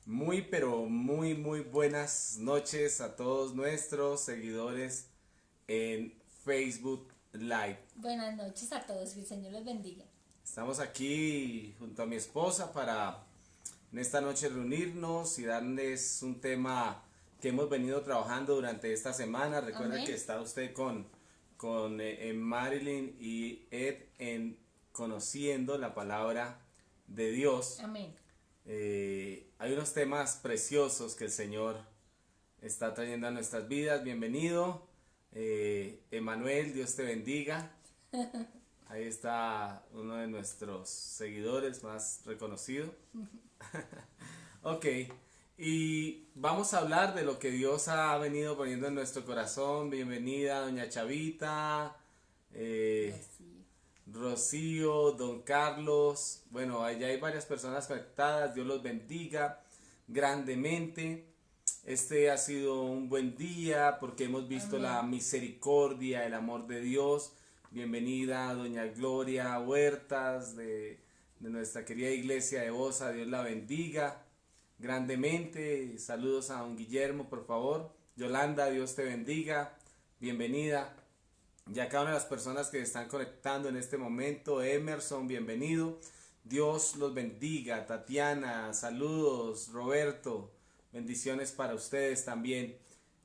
Muy, pero muy buenas noches a todos nuestros seguidores en Facebook Live. Buenas noches a todos, que el Señor los bendiga. Estamos aquí junto a mi esposa para en esta noche reunirnos y darles un tema que hemos venido trabajando durante esta semana. Recuerda Amén. que está usted con Marilyn y Ed en conociendo la palabra de Dios. Amén. Hay unos temas preciosos que el Señor está trayendo a nuestras vidas. Bienvenido, Emanuel, Dios te bendiga. Ahí está uno de nuestros seguidores más reconocido. Ok, y vamos a hablar de lo que Dios ha venido poniendo en nuestro corazón. Bienvenida, doña Chavita, Así. Rocío, don Carlos. Bueno, allá hay varias personas conectadas. Dios los bendiga grandemente. Este ha sido un buen día porque hemos visto Amén. la misericordia, el amor de Dios. Bienvenida doña Gloria Huertas de nuestra querida iglesia de Bosa. Dios la bendiga grandemente. Saludos a don Guillermo, por favor. Yolanda, Dios te bendiga. Bienvenida. Y a cada una de las personas que están conectando en este momento, Emerson, bienvenido. Dios los bendiga. Tatiana, saludos. Roberto, bendiciones para ustedes también.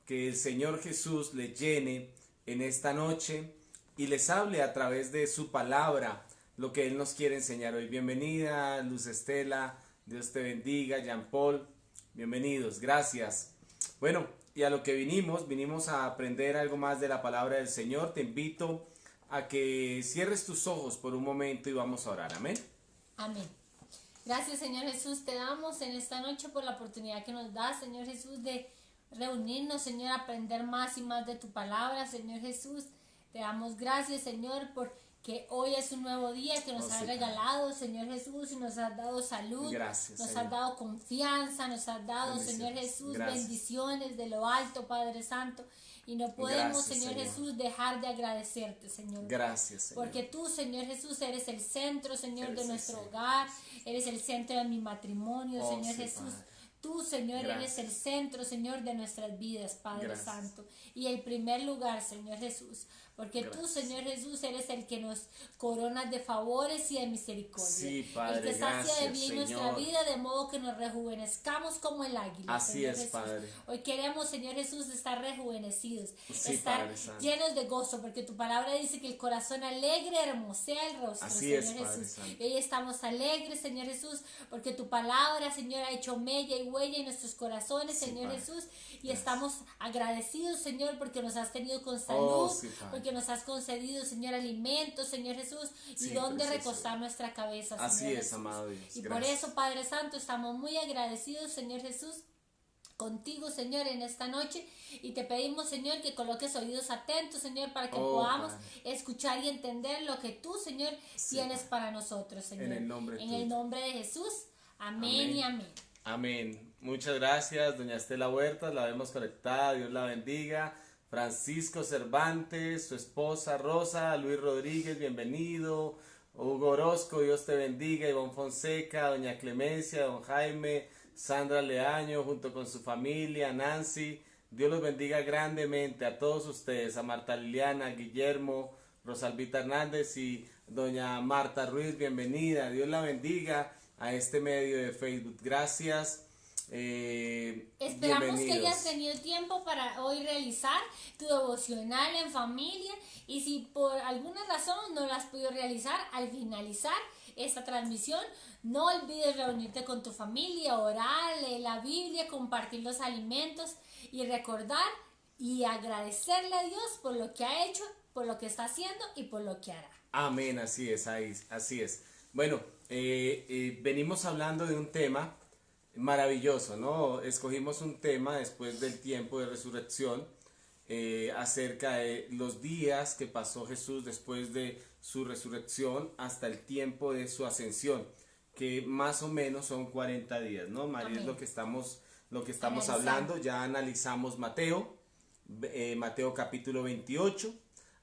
Que el Señor Jesús les llene en esta noche y les hable a través de su palabra lo que Él nos quiere enseñar hoy. Bienvenida, Luz Estela. Dios te bendiga. Jean Paul, bienvenidos. Gracias. Bueno, y a lo que vinimos a aprender algo más de la palabra del Señor. Te invito a que cierres tus ojos por un momento y vamos a orar. Amén. Amén. Gracias, Señor Jesús. Te damos en esta noche por la oportunidad que nos das, Señor Jesús, de reunirnos, Señor, a aprender más y más de tu palabra, Señor Jesús. Te damos gracias, Señor, porque hoy es un nuevo día que nos Oh, has sí, regalado, Señor Jesús, y nos has dado salud, Gracias, nos Señor. has dado confianza, nos has dado, Señor Bendiciones. Jesús, Gracias. bendiciones de lo alto, Padre Santo. Y no podemos, Gracias, Señor Señor. Jesús, dejar de agradecerte, Señor. Gracias, Señor. Porque tú, Señor Jesús, eres el centro, Señor, Eres de el nuestro centro. hogar, eres el centro de mi matrimonio, Oh, Señor sí, Jesús. Padre. Tú, Señor, Gracias. eres el centro, Señor, de nuestras vidas, Padre Gracias. Santo. Y el primer lugar, Señor Jesús. Porque tú, Gracias. Señor Jesús, eres el que nos coronas de favores y de misericordia. Sí, Padre, el que sacia de gracias, bien nuestra Señor. vida, de modo que nos rejuvenezcamos como el águila. Así Señor es, Jesús. Padre. Hoy queremos, Señor Jesús, estar rejuvenecidos, Sí, estar Padre Santo. llenos de gozo, porque tu palabra dice que el corazón alegre hermosea el rostro, Así Señor es, Padre Jesús. Santo. Y hoy estamos alegres, Señor Jesús, porque tu palabra, Señor, ha hecho mella y huella en nuestros corazones, Sí, Señor Padre. Jesús. Y Gracias. estamos agradecidos, Señor, porque nos has tenido con salud, Oh, sí, Padre. porque nos has concedido, Señor, alimentos, Señor Jesús, y Sí, donde precioso. recostar nuestra cabeza, Así Señor es, Jesús. amado Dios. Y por Gracias. eso, Padre Santo, estamos muy agradecidos, Señor Jesús, contigo, Señor, en esta noche, y te pedimos, Señor, que coloques oídos atentos, Señor, para que Oh, podamos Padre. escuchar y entender lo que tú, Señor, Sí, tienes Padre. para nosotros, Señor. En el nombre En tuyo. el nombre de Jesús. Amén, Amén. y amén. Amén. Muchas gracias, doña Estela Huertas, la vemos conectada, Dios la bendiga. Francisco Cervantes, su esposa Rosa, Luis Rodríguez, bienvenido. Hugo Orozco, Dios te bendiga. Ivonne Fonseca, doña Clemencia, don Jaime, Sandra Leaño, junto con su familia, Nancy. Dios los bendiga grandemente a todos ustedes, a Marta Liliana, a Guillermo, Rosalvita Hernández y doña Marta Ruiz, bienvenida. Dios la bendiga a este medio de Facebook. Gracias. Esperamos que Bienvenidos. hayas tenido tiempo para hoy realizar tu devocional en familia, y si por alguna razón no lo has podido realizar, al finalizar esta transmisión no olvides reunirte con tu familia, orar, leer la Biblia, compartir los alimentos y recordar y agradecerle a Dios por lo que ha hecho, por lo que está haciendo y por lo que hará. Amén, así es, así es. Bueno, venimos hablando de un tema maravilloso, ¿no? Escogimos un tema después del tiempo de resurrección, acerca de los días que pasó Jesús después de su resurrección hasta el tiempo de su ascensión, que más o menos son 40 días, ¿no? María, es Amén. lo que estamos Analizando. hablando. Ya analizamos Mateo capítulo 28,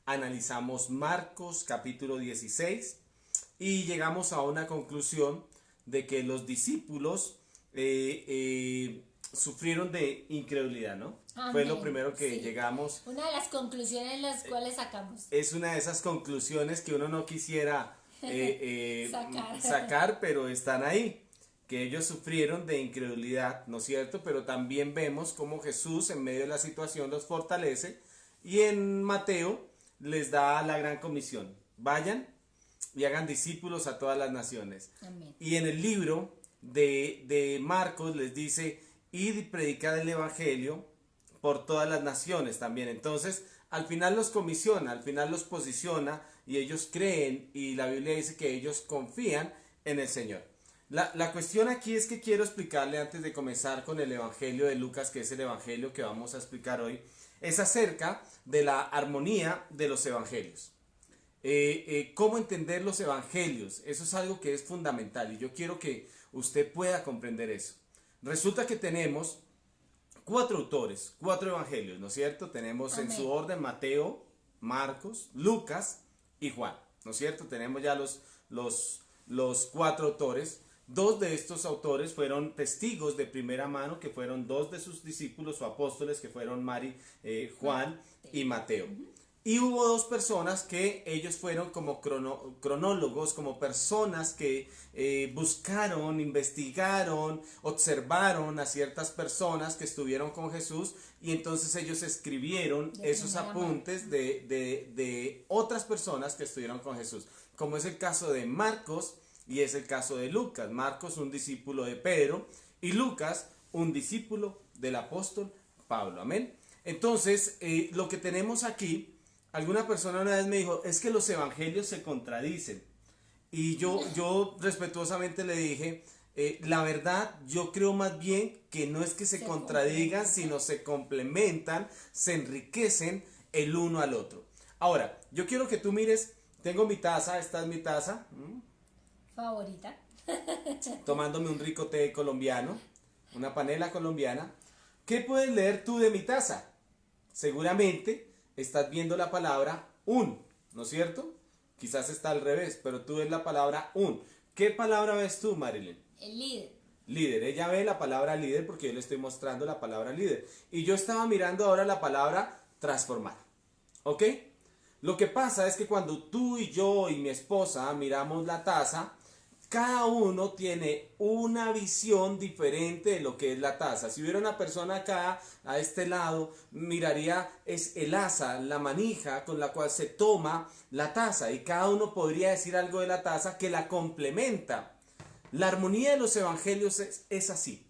analizamos Marcos capítulo 16 y llegamos a una conclusión de que los discípulos sufrieron de incredulidad, ¿no? Amén. Fue lo primero que Sí. llegamos. Una de las conclusiones las cuales sacamos. Es una de esas conclusiones que uno no quisiera sacar, pero están ahí, que ellos sufrieron de incredulidad, ¿no es cierto? Pero también vemos cómo Jesús en medio de la situación los fortalece y en Mateo les da la gran comisión: vayan y hagan discípulos a todas las naciones. Amén. Y en el libro de Marcos les dice: id y predicad el evangelio por todas las naciones también. Entonces, al final los comisiona, al final los posiciona y ellos creen, y la Biblia dice que ellos confían en el Señor. La cuestión aquí es que quiero explicarle, antes de comenzar con el evangelio de Lucas, que es el evangelio que vamos a explicar hoy, es acerca de la armonía de los evangelios. Cómo entender los evangelios. Eso es algo que es fundamental y yo quiero que usted pueda comprender eso. Resulta que tenemos 4 autores, 4 evangelios, ¿no es cierto? Tenemos Amén. en su orden Mateo, Marcos, Lucas y Juan, ¿no es cierto? Tenemos ya los 4 autores. 2 de estos autores fueron testigos de primera mano, que fueron 2 de sus discípulos o apóstoles, que fueron Juan y Mateo. Y hubo 2 personas que ellos fueron como cronólogos, como personas que buscaron, investigaron, observaron a ciertas personas que estuvieron con Jesús, y entonces ellos escribieron esos apuntes de otras personas que estuvieron con Jesús, como es el caso de Marcos y es el caso de Lucas. Marcos, un discípulo de Pedro, y Lucas, un discípulo del apóstol Pablo. Amén. Entonces, lo que tenemos aquí, alguna persona una vez me dijo: es que los evangelios se contradicen. Y yo respetuosamente le dije: la verdad, yo creo más bien que no es que se contradigan, sino se complementan, se enriquecen el uno al otro. Ahora, yo quiero que tú mires, tengo mi taza, esta es mi taza, Favorita. tomándome un rico té colombiano, una panela colombiana. ¿Qué puedes leer tú de mi taza? Seguramente estás viendo la palabra un, ¿no es cierto? Quizás está al revés, pero tú ves la palabra un. ¿Qué palabra ves tú, Marilyn? El líder. Líder. Ella ve la palabra líder porque yo le estoy mostrando la palabra líder. Y yo estaba mirando ahora la palabra transformar. ¿Ok? Lo que pasa es que cuando tú y yo y mi esposa miramos la taza, cada uno tiene una visión diferente de lo que es la taza. Si hubiera una persona acá, a este lado, miraría es el asa, la manija con la cual se toma la taza, y cada uno podría decir algo de la taza que la complementa. La armonía de los evangelios es así.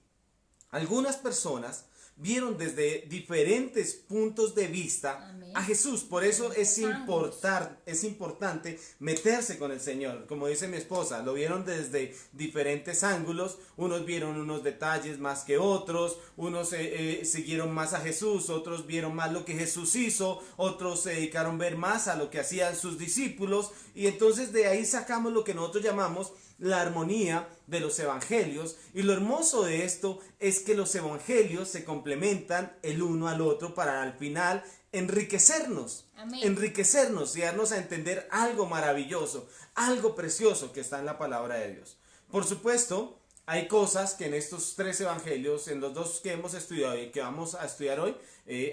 Algunas personas vieron desde diferentes puntos de vista Amén. a Jesús. Por eso es importante meterse con el Señor. Como dice mi esposa, lo vieron desde diferentes ángulos. Unos vieron unos detalles más que otros. Unos siguieron más a Jesús. Otros vieron más lo que Jesús hizo. Otros se dedicaron a ver más a lo que hacían sus discípulos. Y entonces de ahí sacamos lo que nosotros llamamos la armonía de los evangelios. Y lo hermoso de esto es que los evangelios se complementan el uno al otro para al final enriquecernos. Amén. Enriquecernos y darnos a entender algo maravilloso, algo precioso que está en la palabra de Dios. Por supuesto, hay cosas que en estos 3 evangelios, en los 2 que hemos estudiado y que vamos a estudiar hoy,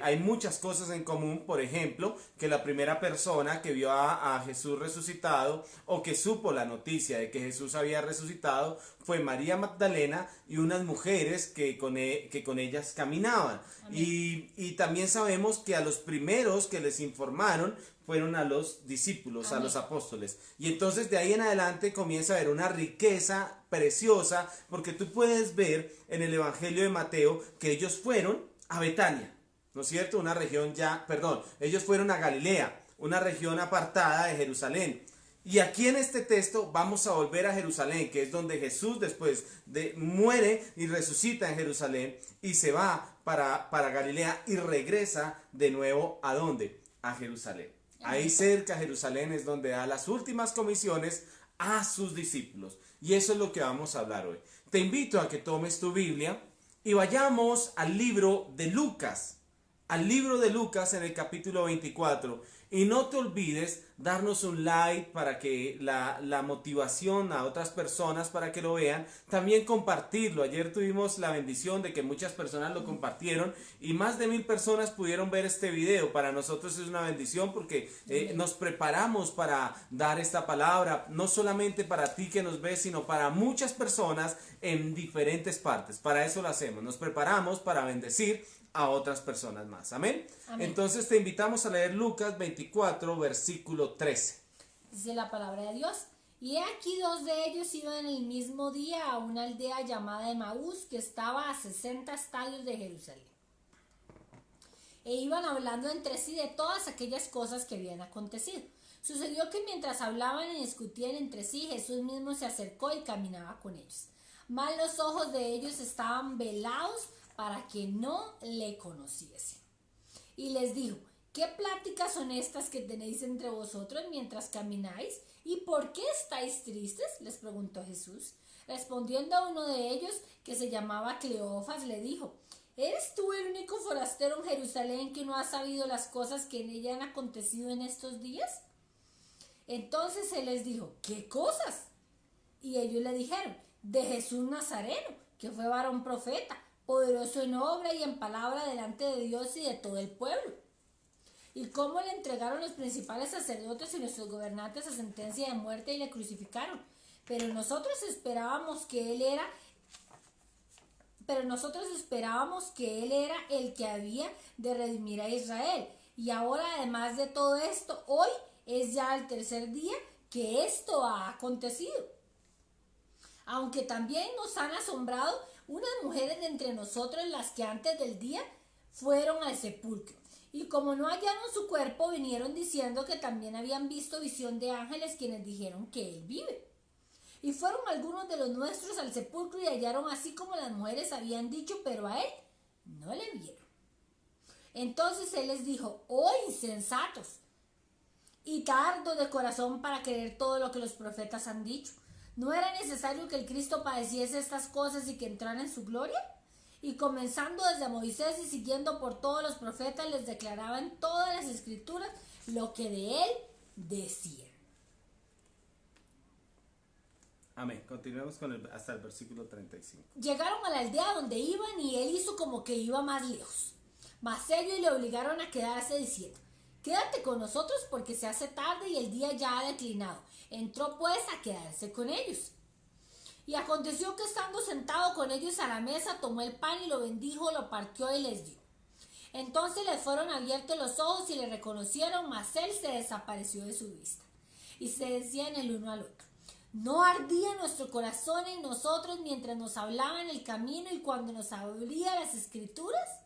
hay muchas cosas en común. Por ejemplo, que la primera persona que vio a Jesús resucitado, o que supo la noticia de que Jesús había resucitado, fue María Magdalena y unas mujeres que con ellas caminaban. Y también sabemos que a los primeros que les informaron fueron a los discípulos, Amén. a los apóstoles. Y entonces de ahí en adelante comienza a haber una riqueza preciosa, porque tú puedes ver en el Evangelio de Mateo que ellos fueron a Betania, ¿no es cierto? Ellos fueron a Galilea, una región apartada de Jerusalén. Y aquí en este texto vamos a volver a Jerusalén, que es donde Jesús después muere y resucita en Jerusalén, y se va para Galilea y regresa de nuevo ¿a dónde? A Jerusalén. Ahí cerca de Jerusalén es donde da las últimas comisiones a sus discípulos. Y eso es lo que vamos a hablar hoy. Te invito a que tomes tu Biblia y vayamos al libro de Lucas. al libro de Lucas en el capítulo 24. Y no te olvides darnos un like para que la motivación a otras personas para que lo vean. También compartirlo. Ayer tuvimos la bendición de que muchas personas lo compartieron y más de 1000 personas pudieron ver este video. Para nosotros es una bendición porque nos preparamos para dar esta palabra, no solamente para ti que nos ves, sino para muchas personas en diferentes partes. Para eso lo hacemos. Nos preparamos para bendecir a otras personas más. Amén. Amén. Entonces te invitamos a leer Lucas 24, versículo 13. Dice la palabra de Dios. Y he aquí 2 de ellos iban el mismo día a una aldea llamada Emaús, que estaba a 60 estadios de Jerusalén. E iban hablando entre sí de todas aquellas cosas que habían acontecido. Sucedió que mientras hablaban y discutían entre sí, Jesús mismo se acercó y caminaba con ellos. Mas los ojos de ellos estaban velados para que no le conociesen. Y les dijo: ¿qué pláticas son estas que tenéis entre vosotros mientras camináis? ¿Y por qué estáis tristes?, les preguntó Jesús. Respondiendo uno de ellos, que se llamaba Cleofas, le dijo: ¿eres tú el único forastero en Jerusalén que no ha sabido las cosas que en ella han acontecido en estos días? Entonces él les dijo: ¿qué cosas? Y ellos le dijeron: de Jesús Nazareno, que fue varón profeta, poderoso en obra y en palabra delante de Dios y de todo el pueblo. Y cómo le entregaron los principales sacerdotes y nuestros gobernantes a sentencia de muerte y le crucificaron. Pero nosotros esperábamos que él era el que había de redimir a Israel. Y ahora, además de todo esto, hoy es ya el 3er día que esto ha acontecido. Aunque también nos han asombrado unas mujeres de entre nosotros, las que antes del día fueron al sepulcro. Y como no hallaron su cuerpo, vinieron diciendo que también habían visto visión de ángeles, quienes dijeron que él vive. Y fueron algunos de los nuestros al sepulcro y hallaron así como las mujeres habían dicho, pero a él no le vieron. Entonces él les dijo: oh insensatos y tardos de corazón para creer todo lo que los profetas han dicho. ¿No era necesario que el Cristo padeciese estas cosas y que entrara en su gloria? Y comenzando desde Moisés y siguiendo por todos los profetas, les declaraban todas las escrituras lo que de él decían. Amén. Continuemos hasta el versículo 35. Llegaron a la aldea donde iban y él hizo como que iba más lejos. Mas ellos le obligaron a quedarse diciendo: quédate con nosotros porque se hace tarde y el día ya ha declinado. Entró pues a quedarse con ellos. Y aconteció que estando sentado con ellos a la mesa, tomó el pan y lo bendijo, lo partió y les dio. Entonces les fueron abiertos los ojos y le reconocieron, mas él se desapareció de su vista. Y se decían el uno al otro: ¿no ardía nuestro corazón en nosotros mientras nos hablaba en el camino y cuando nos abría las escrituras?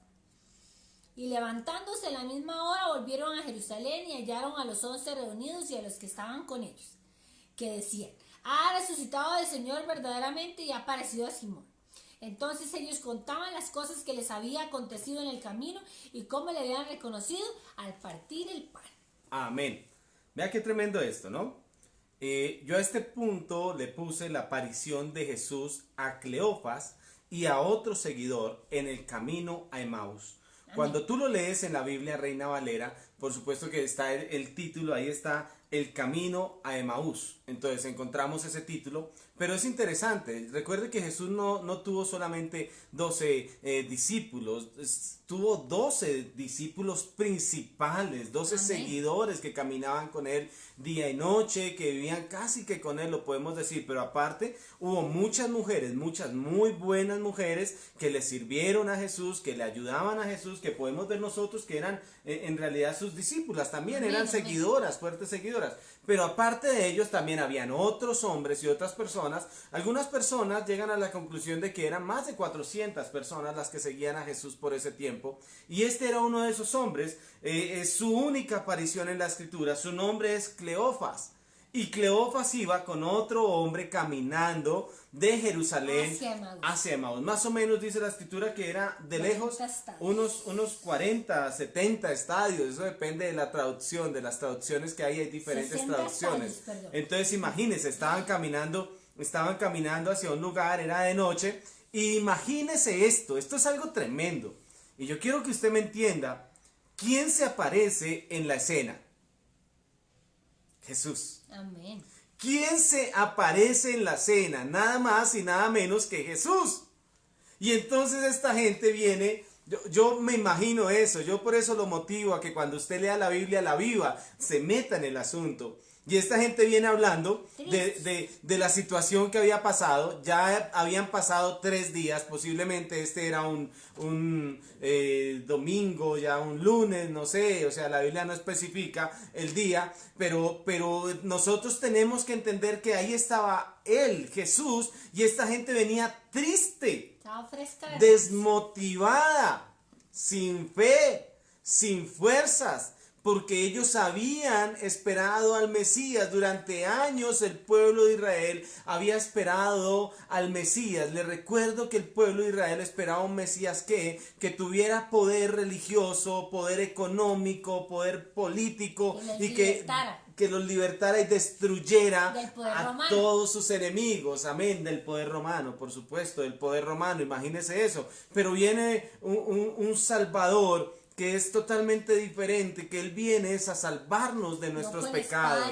Y levantándose a la misma hora volvieron a Jerusalén y hallaron a los 11 reunidos y a los que estaban con ellos, que decían: ha resucitado el Señor verdaderamente y ha aparecido a Simón. Entonces ellos contaban las cosas que les había acontecido en el camino y cómo le habían reconocido al partir el pan. Amén. Vea qué tremendo esto, ¿no? Yo a este punto le puse la aparición de Jesús a Cleofas y a otro seguidor en el camino a Emaús. Cuando tú lo lees en la Biblia Reina Valera, por supuesto que está el título, ahí está: el camino a Emaús. Entonces encontramos ese título, pero es interesante. Recuerde que Jesús no tuvo solamente 12 discípulos, tuvo 12 discípulos principales, 12 Amén. seguidores que caminaban con él día y noche, que vivían casi que con él, lo podemos decir. Pero aparte hubo muchas mujeres, muchas muy buenas mujeres que le sirvieron a Jesús, que le ayudaban a Jesús, que podemos ver nosotros que eran en realidad sus discípulas, también Amén, eran amén. seguidoras, fuertes seguidoras. Pero aparte de ellos también habían otros hombres y otras personas. Algunas personas llegan a la conclusión de que eran más de 400 personas las que seguían a Jesús por ese tiempo. Y este era uno de esos hombres. Es su única aparición en la escritura. Su nombre es Cleofas. Y Cleofas iba con otro hombre caminando de Jerusalén hacia Emaús. Más o menos dice la escritura que era de lejos unos 40, 70 estadios. Eso depende de la traducción, de las traducciones que hay diferentes traducciones. Estadios, entonces imagínense, estaban caminando hacia un lugar, era de noche. Y imagínese esto es algo tremendo. Y yo quiero que usted me entienda ¿quién se aparece en la escena? Jesús. Amén. ¿Quién se aparece en la escena? Nada más y nada menos que Jesús. Y entonces esta gente viene, yo me imagino eso, yo por eso lo motivo a que cuando usted lea la Biblia, la viva, se meta en el asunto. Y esta gente viene hablando de la situación que había pasado. Ya habían pasado 3 días, posiblemente este era un domingo, ya un lunes, no sé, o sea, la Biblia no especifica el día, pero nosotros tenemos que entender que ahí estaba él, Jesús, y esta gente venía triste, Estaba fresca. desmotivada, sin fe, sin fuerzas, porque ellos habían esperado al Mesías. Durante años el pueblo de Israel había esperado al Mesías. Les recuerdo que el pueblo de Israel esperaba un Mesías que tuviera poder religioso, poder económico, poder político y que los libertara y destruyera a todos sus enemigos. Amén, del poder romano, por supuesto, del poder romano, imagínense eso. Pero viene un Salvador que es totalmente diferente, que Él viene es a salvarnos de nuestros pecados.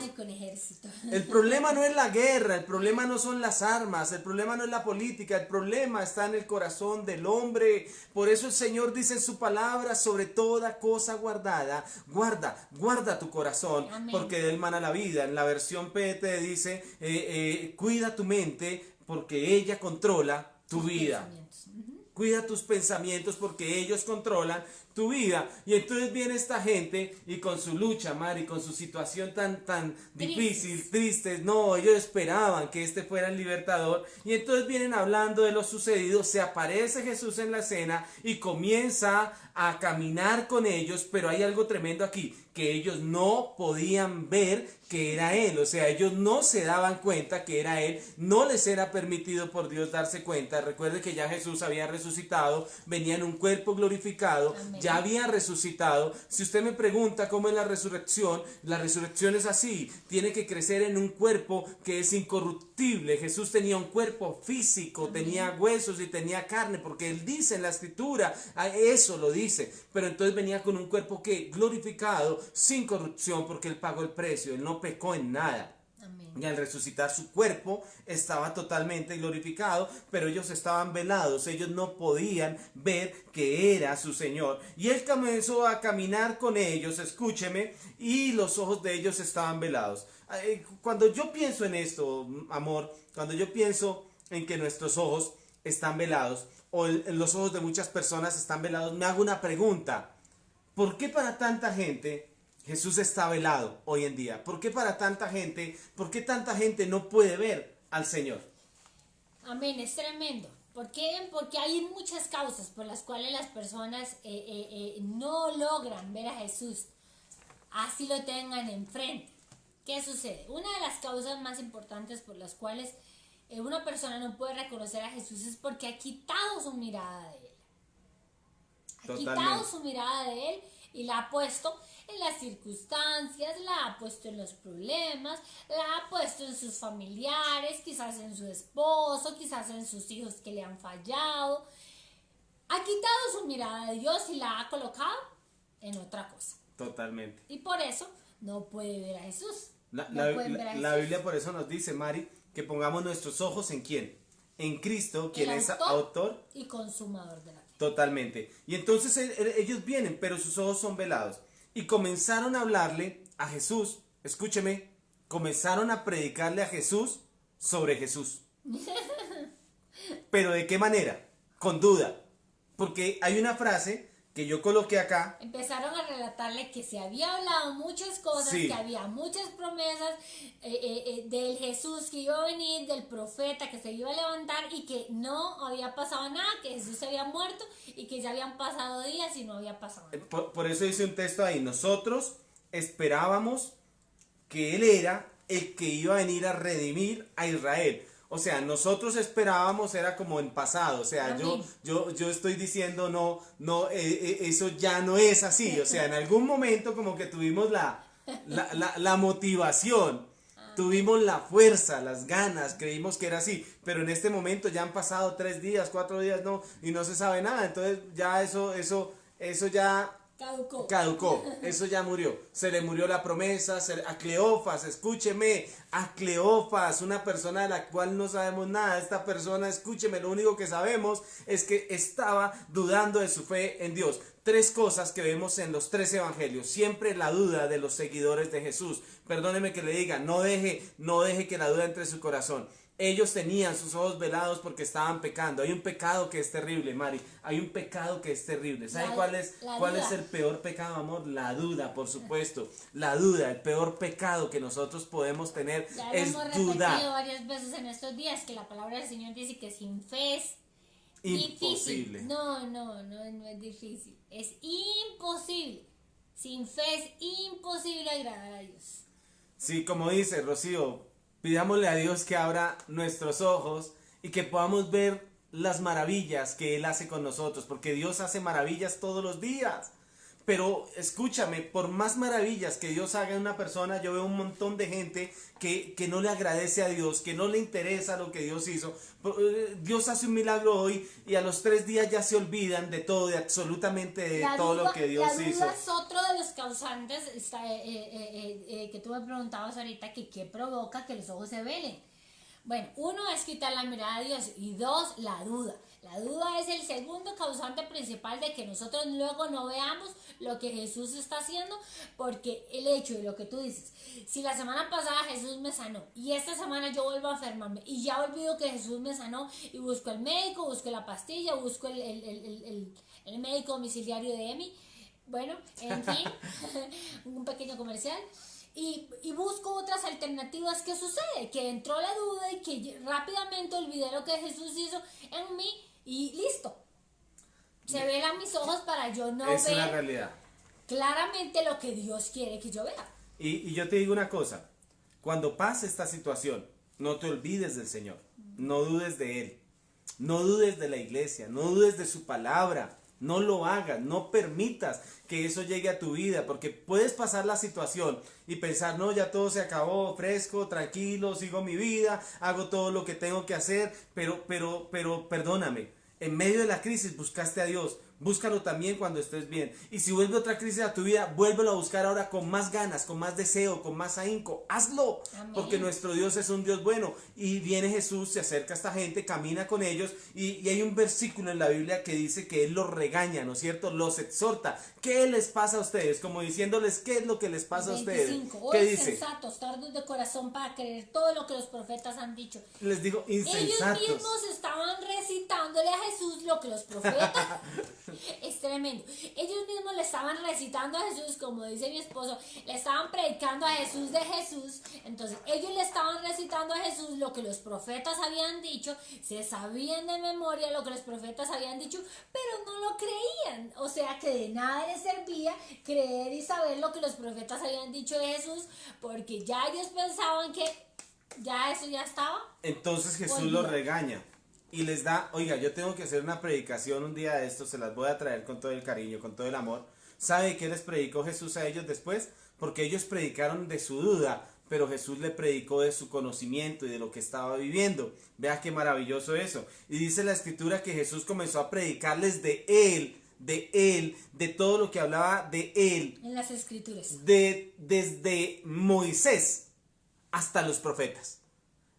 El problema no es la guerra, el problema no son las armas, el problema no es la política, el problema está en el corazón del hombre. Por eso el Señor dice en su palabra: sobre toda cosa guardada, guarda tu corazón. Amén. Porque de él mana la vida. En la versión PT dice, cuida tu mente porque ella controla tu vida. Cuida tus pensamientos porque ellos controlan tu vida. Y entonces viene esta gente y con su lucha, Mari, con su situación tan difícil, triste. No, ellos esperaban que este fuera el libertador. Y entonces vienen hablando de lo sucedido. Se aparece Jesús en la escena y comienza a caminar con ellos. Pero hay algo tremendo aquí, que ellos no podían ver que era Él. O sea, ellos no se daban cuenta que era Él. No les era permitido por Dios darse cuenta. Recuerde que ya Jesús había resucitado, venía en un cuerpo glorificado. Amén. Ya había resucitado. Si usted me pregunta cómo es la resurrección es así. Tiene que crecer en un cuerpo que es incorruptible. Jesús tenía un cuerpo físico, amén, tenía huesos y tenía carne, porque Él dice en la Escritura, eso lo dice. Pero entonces venía con un cuerpo que glorificado, sin corrupción, porque Él pagó el precio. Él no pecó en nada. Y al resucitar su cuerpo estaba totalmente glorificado, pero ellos estaban velados, ellos no podían ver que era su Señor. Y Él comenzó a caminar con ellos, escúcheme, y los ojos de ellos estaban velados. Cuando yo pienso en esto, amor, cuando yo pienso en que nuestros ojos están velados, o en los ojos de muchas personas están velados, me hago una pregunta: ¿por qué para tanta gente Jesús está velado hoy en día? ¿Por qué para tanta gente, por qué tanta gente no puede ver al Señor? Amén, es tremendo. ¿Por qué? Porque hay muchas causas por las cuales las personas no logran ver a Jesús, así lo tengan enfrente. ¿Qué sucede? Una de las causas más importantes por las cuales una persona no puede reconocer a Jesús es porque ha quitado su mirada de Él. Ha quitado su mirada de Él y la ha puesto en las circunstancias, la ha puesto en los problemas, la ha puesto en sus familiares, quizás en su esposo, quizás en sus hijos que le han fallado. Ha quitado su mirada de Dios y la ha colocado en otra cosa. Totalmente. Y por eso no puede ver a Jesús. La Biblia por eso nos dice, Mari, que pongamos nuestros ojos ¿en quién? En Cristo, quien es autor y consumador de la fe. Totalmente. Y entonces ellos vienen, pero sus ojos son velados. Y comenzaron a hablarle a Jesús, escúcheme, comenzaron a predicarle a Jesús sobre Jesús. ¿Pero de qué manera? Con duda. Porque hay una frase que yo coloqué acá. Empezaron a relatarle que se había hablado muchas cosas, sí, que había muchas promesas del Jesús que iba a venir, del profeta que se iba a levantar y que no había pasado nada, que Jesús se había muerto y que ya habían pasado días y no había pasado nada. Por eso dice un texto ahí: nosotros esperábamos que Él era el que iba a venir a redimir a Israel. O sea, nosotros esperábamos, era como en pasado. O sea, yo estoy diciendo, no, eso ya no es así. O sea, en algún momento como que tuvimos la motivación, tuvimos la fuerza, las ganas, creímos que era así. Pero en este momento ya han pasado 3 días, 4 días, y no se sabe nada. Entonces ya eso ya Caducó. Eso ya murió. Se le murió la promesa. A Cleofas, escúcheme, a Cleofas, una persona de la cual no sabemos nada. Esta persona, escúcheme, lo único que sabemos es que estaba dudando de su fe en Dios. Tres cosas que vemos en los tres evangelios. Siempre la duda de los seguidores de Jesús. Perdóneme que le diga, no deje que la duda entre en su corazón. Ellos tenían sus ojos velados porque estaban pecando. Hay un pecado que es terrible, Mari. Hay un pecado que es terrible. ¿Sabe cuál es el peor pecado, amor? La duda, por supuesto. La duda, el peor pecado que nosotros podemos tener Ya es hemos dudar. repetido varias veces en estos días que la palabra del Señor dice que sin fe es Imposible. difícil. No es difícil. Es imposible. Sin fe es imposible agradar a Dios. Sí, como dice Rocío, pidámosle a Dios que abra nuestros ojos y que podamos ver las maravillas que Él hace con nosotros, porque Dios hace maravillas todos los días. Pero escúchame, por más maravillas que Dios haga en una persona, yo veo un montón de gente que no le agradece a Dios, que no le interesa lo que Dios hizo. Dios hace un milagro hoy y a los 3 días ya se olvidan de todo, de absolutamente de todo lo que Dios hizo. La duda es otro de los causantes que tú me preguntabas ahorita, que qué provoca que los ojos se velen. Bueno, uno es quitar la mirada a Dios y dos, la duda. La duda es el segundo causante principal de que nosotros luego no veamos lo que Jesús está haciendo, porque el hecho de lo que tú dices, si la semana pasada Jesús me sanó y esta semana yo vuelvo a enfermarme y ya olvido que Jesús me sanó y busco el médico, busco la pastilla, busco el médico domiciliario de Emi, bueno, en fin, un pequeño comercial. Y busco otras alternativas. ¿Qué sucede? Que entró la duda y que rápidamente olvidé lo que Jesús hizo en mí y listo. Se velan mis ojos para yo no Es una ver realidad. claramente lo que Dios quiere que yo vea. Y yo te digo una cosa, cuando pase esta situación, no te olvides del Señor, no dudes de Él, no dudes de la iglesia, no dudes de su palabra. No lo hagas, no permitas que eso llegue a tu vida, porque puedes pasar la situación y pensar, no, ya todo se acabó, fresco, tranquilo, sigo mi vida, hago todo lo que tengo que hacer, pero perdóname, en medio de la crisis buscaste a Dios, búscalo también cuando estés bien. Y si vuelve otra crisis a tu vida, vuélvelo a buscar ahora con más ganas, con más deseo, con más ahínco. Hazlo, Amén. porque nuestro Dios es un Dios bueno. Y viene Jesús, se acerca a esta gente, camina con ellos. Y hay un versículo en la Biblia que dice que Él los regaña, ¿no es cierto? Los exhorta. ¿Qué les pasa a ustedes? Como diciéndoles, ¿qué es lo que les pasa 25. a ustedes? ¿Qué dice? Sensatos, tardos de corazón para creer todo lo que los profetas han dicho. Les digo, insensatos. Ellos mismos estaban recitándole a Jesús lo que los profetas... Es tremendo. Ellos mismos le estaban recitando a Jesús, como dice mi esposo, le estaban predicando a Jesús de Jesús. Entonces ellos le estaban recitando a Jesús lo que los profetas habían dicho, se sabían de memoria lo que los profetas habían dicho, pero no lo creían. O sea que de nada les servía creer y saber lo que los profetas habían dicho de Jesús, porque ya ellos pensaban que ya eso ya estaba. Entonces Jesús olvidado. los regaña y les da, oiga, yo tengo que hacer una predicación un día de esto, se las voy a traer con todo el cariño, con todo el amor. ¿Sabe qué les predicó Jesús a ellos después? Porque ellos predicaron de su duda, pero Jesús le predicó de su conocimiento y de lo que estaba viviendo. Vea qué maravilloso eso. Y dice la escritura que Jesús comenzó a predicarles de Él, de todo lo que hablaba de Él. En las escrituras. Desde Moisés hasta los profetas.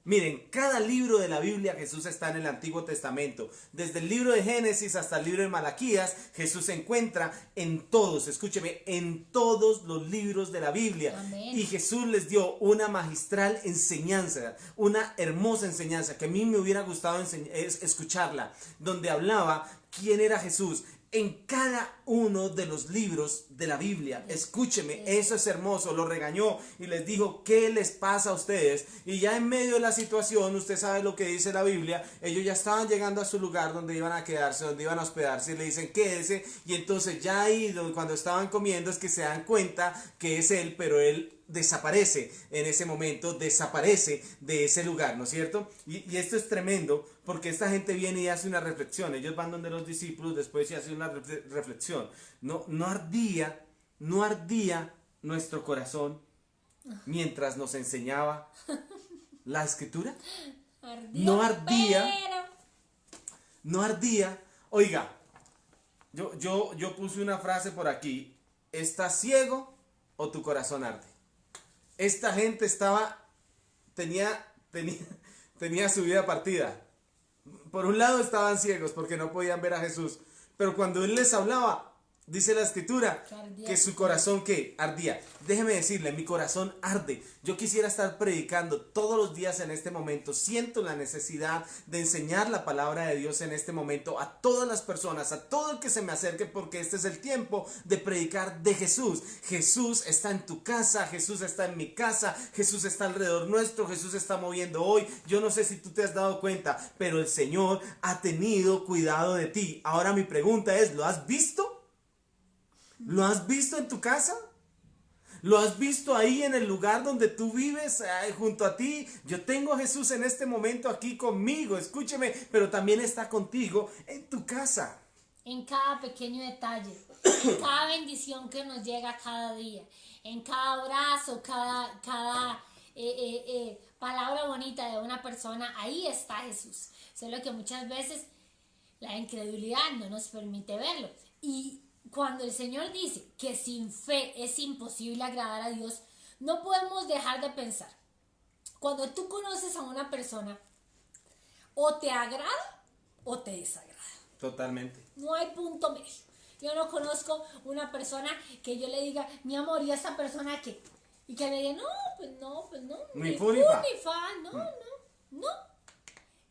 Miren, cada libro de la Biblia Jesús está en el Antiguo Testamento. Desde el libro de Génesis hasta el libro de Malaquías, Jesús se encuentra en todos, escúcheme, en todos los libros de la Biblia. Amén. Y Jesús les dio una magistral enseñanza, una hermosa enseñanza que a mí me hubiera gustado escucharla, donde hablaba quién era Jesús. En cada uno de los libros de la Biblia, escúcheme, eso es hermoso, lo regañó y les dijo, ¿qué les pasa a ustedes? Y ya en medio de la situación, usted sabe lo que dice la Biblia, ellos ya estaban llegando a su lugar donde iban a quedarse, donde iban a hospedarse, y le dicen, quédese, y entonces ya ahí, cuando estaban comiendo, es que se dan cuenta que es él, pero él desaparece en ese momento, desaparece de ese lugar, ¿no es cierto? Y esto es tremendo porque esta gente viene y hace una reflexión, ellos van donde los discípulos después y hacen una reflexión, no ardía nuestro corazón mientras nos enseñaba la escritura, no ardía, oiga, yo puse una frase por aquí ¿estás ciego o tu corazón arde? Esta gente tenía, tenía su vida partida. Por un lado estaban ciegos porque no podían ver a Jesús, pero cuando Él les hablaba, dice la escritura que su corazón ¿qué? Ardía. Déjeme decirle, mi corazón arde. Yo quisiera estar predicando todos los días en este momento. Siento la necesidad de enseñar la palabra de Dios en este momento a todas las personas, a todo el que se me acerque, porque este es el tiempo de predicar de Jesús. Jesús está en tu casa, Jesús está en mi casa, Jesús está alrededor nuestro, Jesús está moviendo hoy. Yo no sé si tú te has dado cuenta, pero el Señor ha tenido cuidado de ti. Ahora mi pregunta es, ¿lo has visto? ¿Lo has visto en tu casa? ¿Lo has visto ahí en el lugar donde tú vives, junto a ti? Yo tengo a Jesús en este momento aquí conmigo, escúcheme, pero también está contigo en tu casa. En cada pequeño detalle, en cada bendición que nos llega cada día, en cada abrazo, cada palabra bonita de una persona, ahí está Jesús. Solo que muchas veces la incredulidad no nos permite verlo. Y cuando el Señor dice que sin fe es imposible agradar a Dios, no podemos dejar de pensar. Cuando tú conoces a una persona, o te agrada o te desagrada. Totalmente. No hay punto medio. Yo no conozco una persona que yo le diga, mi amor, ¿y esta persona qué? Y que me diga, no. Ni fu ni fa.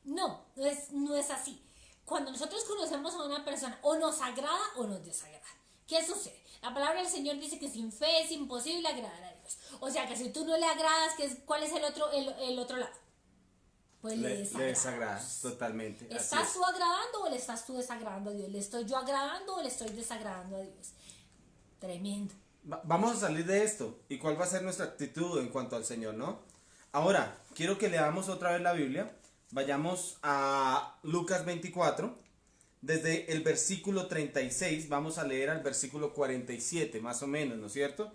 No es así. Cuando nosotros conocemos a una persona, o nos agrada o nos desagrada. ¿Qué sucede? La palabra del Señor dice que sin fe es imposible agradar a Dios. O sea que si tú no le agradas, ¿cuál es el otro lado? Pues le desagradas totalmente. ¿Estás tú agradando o le estás tú desagradando a Dios? ¿Le estoy yo agradando o le estoy desagradando a Dios? Tremendo. Vamos a salir de esto. ¿Y cuál va a ser nuestra actitud en cuanto al Señor, no? Ahora, quiero que leamos otra vez la Biblia. Vayamos a Lucas 24. Desde el versículo 36 vamos a leer al versículo 47, más o menos, ¿no es cierto?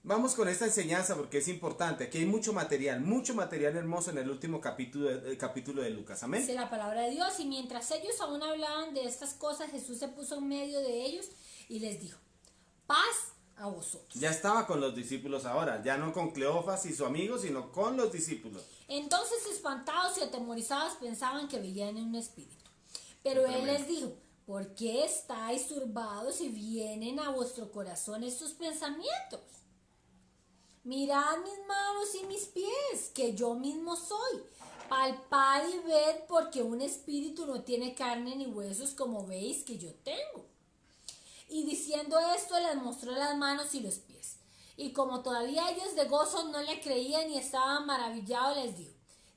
Vamos con esta enseñanza porque es importante. Aquí hay mucho material hermoso en el último capítulo de Lucas. Amén. Dice la palabra de Dios: y mientras ellos aún hablaban de estas cosas, Jesús se puso en medio de ellos y les dijo: paz a vosotros. Ya estaba con los discípulos ahora, ya no con Cleofas y su amigo, sino con los discípulos. Entonces, espantados y atemorizados, pensaban que veían en un espíritu. Pero Él les dijo: ¿por qué estáis turbados y vienen a vuestro corazón estos pensamientos? Mirad mis manos y mis pies, que yo mismo soy. Palpad y ved, porque un espíritu no tiene carne ni huesos, como veis que yo tengo. Y diciendo esto, les mostró las manos y los pies. Y como todavía ellos de gozo no le creían y estaban maravillados, les dijo: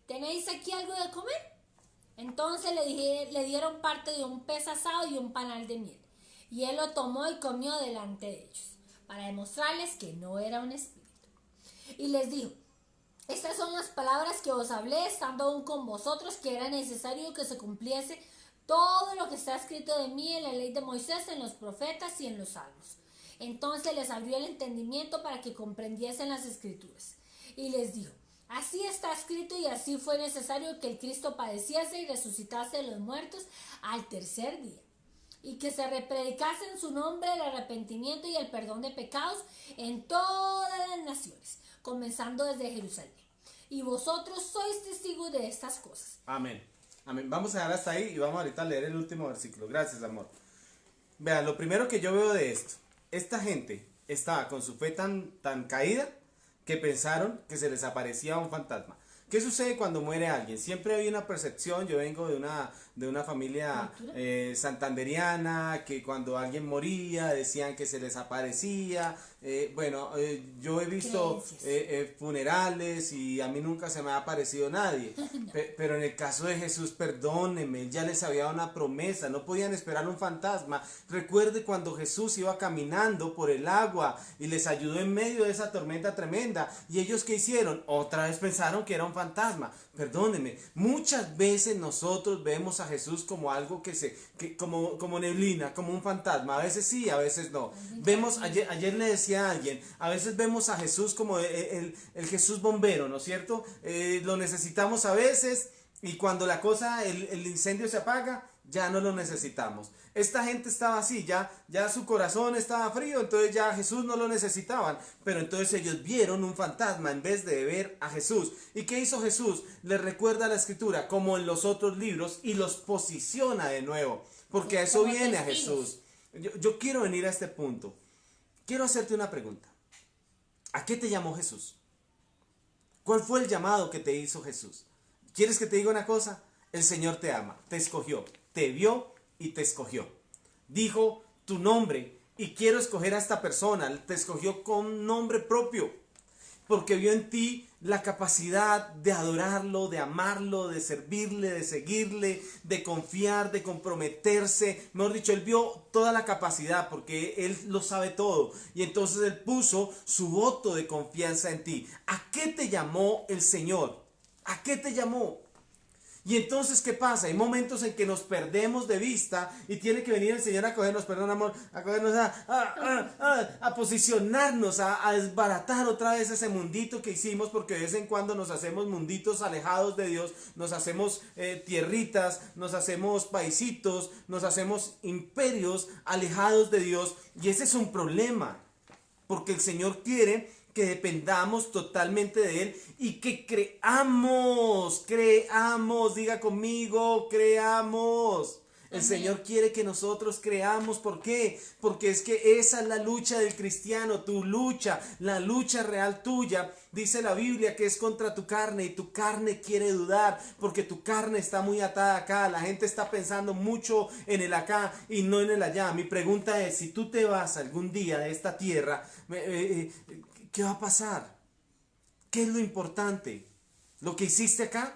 ¿tenéis aquí algo de comer? Entonces le dieron parte de un pez asado y un panal de miel. Y él lo tomó y comió delante de ellos, para demostrarles que no era un espíritu. Y les dijo: estas son las palabras que os hablé estando aún con vosotros, que era necesario que se cumpliese todo lo que está escrito de mí en la ley de Moisés, en los profetas y en los salmos. Entonces les abrió el entendimiento para que comprendiesen las escrituras. Y les dijo: así está escrito, y así fue necesario que el Cristo padeciese y resucitase de los muertos al tercer día, y que se predicase en su nombre el arrepentimiento y el perdón de pecados en todas las naciones, comenzando desde Jerusalén. Y vosotros sois testigos de estas cosas. Amén. Amén. Vamos a dejar hasta ahí y vamos ahorita a leer el último versículo. Gracias, amor. Vean, lo primero que yo veo de esto: esta gente estaba con su fe tan caída que pensaron que se les aparecía un fantasma. ¿Qué sucede cuando muere alguien? Siempre hay una percepción. Yo vengo de una familia santanderiana, que cuando alguien moría decían que se les aparecía. Yo he visto funerales y a mí nunca se me ha aparecido nadie. Pero en el caso de Jesús, perdóneme, ya les había dado una promesa, no podían esperar un fantasma. Recuerde cuando Jesús iba caminando por el agua y les ayudó en medio de esa tormenta tremenda. ¿Y ellos qué hicieron? Otra vez pensaron que era un fantasma. Perdóneme, muchas veces nosotros vemos a Jesús como algo como neblina, como un fantasma. A veces sí, a veces no. Vemos, ayer le decía a alguien, a veces vemos a Jesús como el Jesús bombero, ¿no es cierto? Lo necesitamos a veces, y cuando el incendio se apaga, ya no lo necesitamos. Esta gente estaba así, ya su corazón estaba frío, entonces ya a Jesús no lo necesitaban. Pero entonces ellos vieron un fantasma en vez de ver a Jesús. ¿Y qué hizo Jesús? Les recuerda la escritura, como en los otros libros, y los posiciona de nuevo. Porque a eso Como viene a testigos. Jesús. Yo quiero venir a este punto. Quiero hacerte una pregunta. ¿A qué te llamó Jesús? ¿Cuál fue el llamado que te hizo Jesús? ¿Quieres que te diga una cosa? El Señor te ama, te escogió, te vio y te escogió. Dijo tu nombre y quiero escoger a esta persona. Te escogió con nombre propio. Porque vio en ti la capacidad de adorarlo, de amarlo, de servirle, de seguirle, de confiar, de comprometerse. Mejor dicho, él vio toda la capacidad porque él lo sabe todo. Y entonces él puso su voto de confianza en ti. ¿A qué te llamó el Señor? ¿A qué te llamó? Y entonces, ¿qué pasa? Hay momentos en que nos perdemos de vista y tiene que venir el Señor a cogernos, perdón amor, a cogernos a posicionarnos, a desbaratar otra vez ese mundito que hicimos, porque de vez en cuando nos hacemos munditos alejados de Dios, nos hacemos tierritas, nos hacemos paisitos, nos hacemos imperios alejados de Dios, y ese es un problema, porque el Señor quiere que dependamos totalmente de Él y que creamos, diga conmigo, creamos. El Amén. Señor quiere que nosotros creamos. ¿Por qué? Porque es que esa es la lucha del cristiano, tu lucha, la lucha real tuya. Dice la Biblia que es contra tu carne y tu carne quiere dudar porque tu carne está muy atada acá. La gente está pensando mucho en el acá y no en el allá. Mi pregunta es, si tú te vas algún día de esta tierra, ¿qué va a pasar? ¿Qué es lo importante? ¿Lo que hiciste acá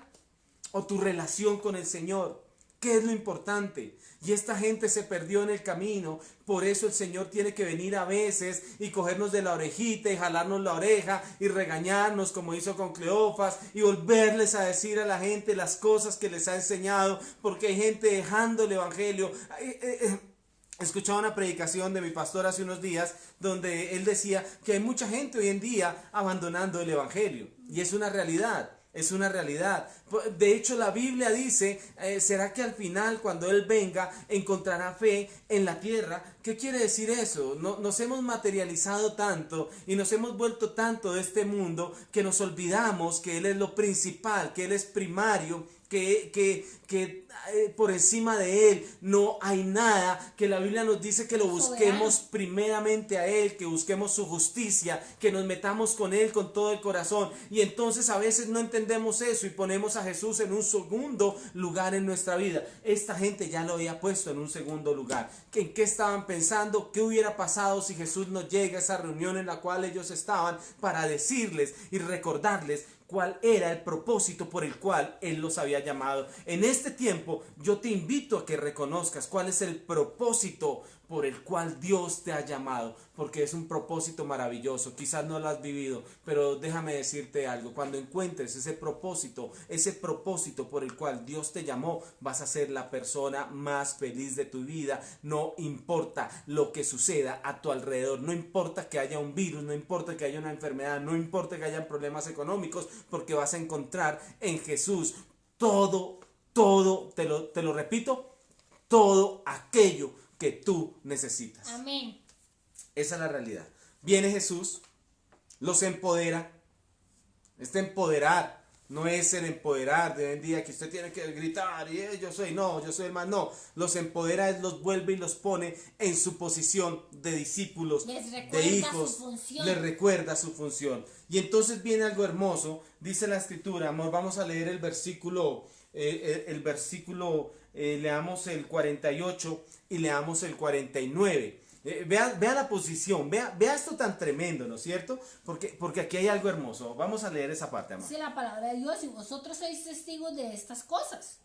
o tu relación con el Señor? ¿Qué es lo importante? Y esta gente se perdió en el camino. Por eso el Señor tiene que venir a veces y cogernos de la orejita y jalarnos la oreja y regañarnos como hizo con Cleofas y volverles a decir a la gente las cosas que les ha enseñado, porque hay gente dejando el evangelio. Escuchaba una predicación de mi pastor hace unos días donde él decía que hay mucha gente hoy en día abandonando el evangelio, y es una realidad. Es una realidad. De hecho, la Biblia dice, ¿será que al final, cuando Él venga, encontrará fe en la tierra? ¿Qué quiere decir eso? Nos hemos materializado tanto y nos hemos vuelto tanto de este mundo que nos olvidamos que Él es lo principal, que Él es primario, que por encima de Él no hay nada, que la Biblia nos dice que lo busquemos primeramente a Él, que busquemos su justicia, que nos metamos con Él con todo el corazón. Y entonces a veces no entendemos eso y ponemos a Jesús en un segundo lugar en nuestra vida. Esta gente ya lo había puesto en un segundo lugar. ¿En qué estaban pensando? ¿Qué hubiera pasado si Jesús no llega a esa reunión en la cual ellos estaban para decirles y recordarles cuál era el propósito por el cual Él los había llamado? En este tiempo yo te invito a que reconozcas cuál es el propósito por el cual Dios te ha llamado, porque es un propósito maravilloso. Quizás no lo has vivido, pero déjame decirte algo: cuando encuentres ese propósito por el cual Dios te llamó, vas a ser la persona más feliz de tu vida. No importa lo que suceda a tu alrededor, no importa que haya un virus, no importa que haya una enfermedad, no importa que haya problemas económicos, porque vas a encontrar en Jesús todo, te lo repito, todo aquello que tú necesitas. Amén. Esa es la realidad. Viene Jesús, los empodera. Este empoderar no es el empoderar de hoy en día que usted tiene que gritar y yo soy el más. No, los empodera, es los vuelve y los pone en su posición de discípulos, de hijos. Les recuerda su función. Y entonces viene algo hermoso. Dice la escritura, amor, vamos a leer el versículo, leamos el 48 y leamos el 49. Vea la posición, vea esto tan tremendo, ¿no es cierto? Porque aquí hay algo hermoso. Vamos a leer esa parte, amor. Dice la palabra de Dios: y vosotros sois testigos de estas cosas.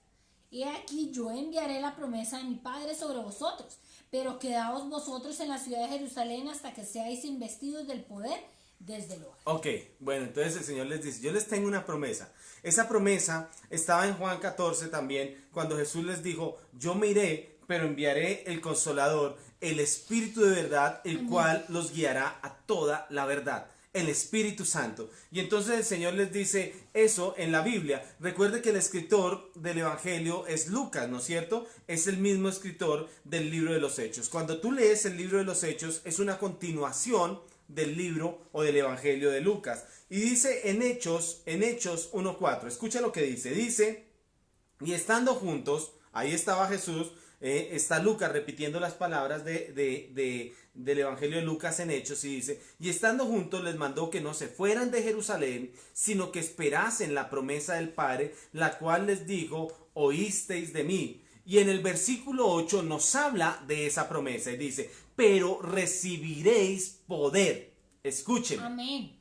Y aquí yo enviaré la promesa de mi Padre sobre vosotros, pero quedaos vosotros en la ciudad de Jerusalén hasta que seáis investidos del poder desde lo alto. Ok, bueno, entonces el Señor les dice, yo les tengo una promesa. Esa promesa estaba en Juan 14 también, cuando Jesús les dijo, yo me iré, pero enviaré el Consolador, el Espíritu de verdad, el cual los guiará a toda la verdad. el Espíritu Santo. Y entonces el Señor les dice eso en la Biblia. Recuerde que el escritor del Evangelio es Lucas, ¿no es cierto? Es el mismo escritor del libro de los Hechos. Cuando tú lees el libro de los Hechos, es una continuación del libro o del Evangelio de Lucas. Y dice en Hechos 1:4, escucha lo que dice, y estando juntos, ahí estaba Jesús, está Lucas repitiendo las palabras del Evangelio de Lucas en Hechos, y dice, y estando juntos les mandó que no se fueran de Jerusalén, sino que esperasen la promesa del Padre, la cual les dijo, oísteis de mí. Y en el versículo 8 nos habla de esa promesa y dice, pero recibiréis poder. Escuchen. Amén.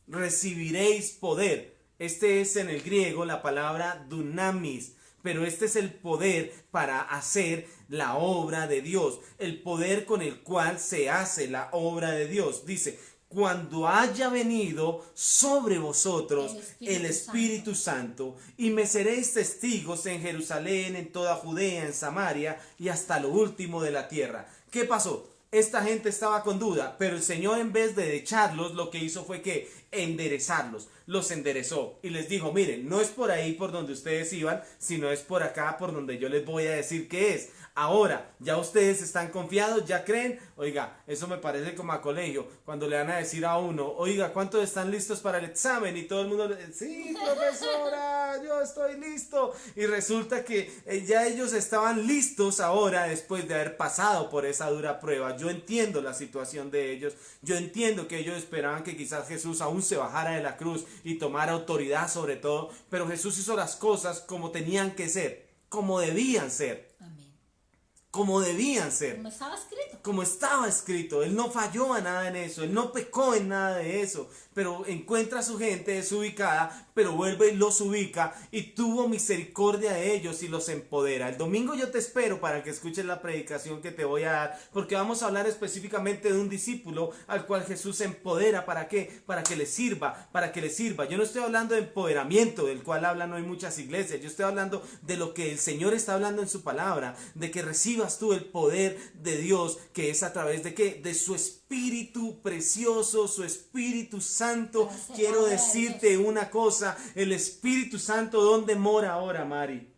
Recibiréis poder. Este es en el griego la palabra dunamis, pero este es el poder para hacer la obra de Dios, el poder con el cual se hace la obra de Dios. Dice, cuando haya venido sobre vosotros el Espíritu Santo, y me seréis testigos en Jerusalén, en toda Judea, en Samaria y hasta lo último de la tierra. ¿Qué pasó? Esta gente estaba con duda, pero el Señor, en vez de echarlos, lo que hizo fue que enderezarlos, los enderezó y les dijo, miren, no es por ahí por donde ustedes iban, sino es por acá por donde yo les voy a decir qué es. Ahora, ya ustedes están confiados, ya creen. Oiga, eso me parece como a colegio, cuando le van a decir a uno, oiga, ¿cuántos están listos para el examen? Y todo el mundo, sí, profesora, yo estoy listo. Y resulta que ya ellos estaban listos ahora, después de haber pasado por esa dura prueba. Yo entiendo la situación de ellos, yo entiendo que ellos esperaban que quizás Jesús aún se bajara de la cruz y tomara autoridad sobre todo, pero Jesús hizo las cosas como tenían que ser, como debían ser. Como debían ser. Como estaba escrito. Como estaba escrito. Él no falló a nada en eso. Él no pecó en nada de eso. Pero encuentra a su gente desubicada, pero vuelve y los ubica y tuvo misericordia de ellos y los empodera. El domingo yo te espero para que escuches la predicación que te voy a dar, porque vamos a hablar específicamente de un discípulo al cual Jesús empodera. ¿Para qué? Para que le sirva, para que le sirva. Yo no estoy hablando de empoderamiento, del cual hablan hoy muchas iglesias. Yo estoy hablando de lo que el Señor está hablando en su palabra, de que recibas tú el poder de Dios, que es a través de ¿qué? De su Espíritu precioso, su Espíritu Santo. Quiero decirte una cosa, el Espíritu Santo, ¿dónde mora ahora, Mari?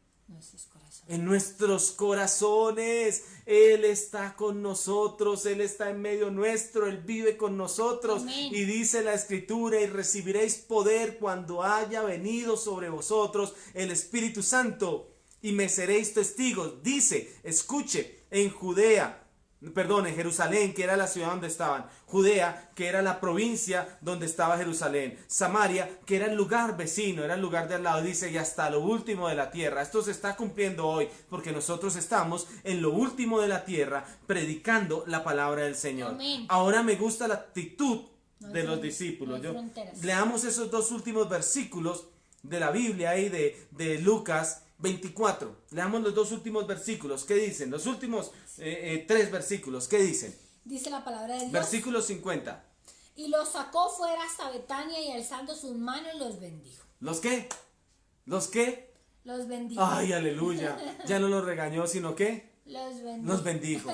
En nuestros corazones. Él está con nosotros, Él está en medio nuestro, Él vive con nosotros. Amén. Y dice la Escritura, y recibiréis poder cuando haya venido sobre vosotros el Espíritu Santo, y me seréis testigos. Dice, escuche, en Jerusalén, que era la ciudad donde estaban, Judea, que era la provincia donde estaba Jerusalén, Samaria, que era el lugar vecino, era el lugar de al lado, dice, y hasta lo último de la tierra. Esto se está cumpliendo hoy, porque nosotros estamos en lo último de la tierra, predicando la palabra del Señor. Amén. Ahora me gusta la actitud de los discípulos. Leamos esos dos últimos versículos de la Biblia ahí de Lucas 24. Leamos los dos últimos versículos. ¿Qué dicen? Los últimos 3 versículos. ¿Qué dicen? Dice la palabra de Dios. Versículo 50. Y los sacó fuera hasta Betania y alzando sus manos los bendijo. ¿Los qué? ¿Los qué? Los bendijo. Ay, aleluya. Ya no los regañó, sino que los bendijo.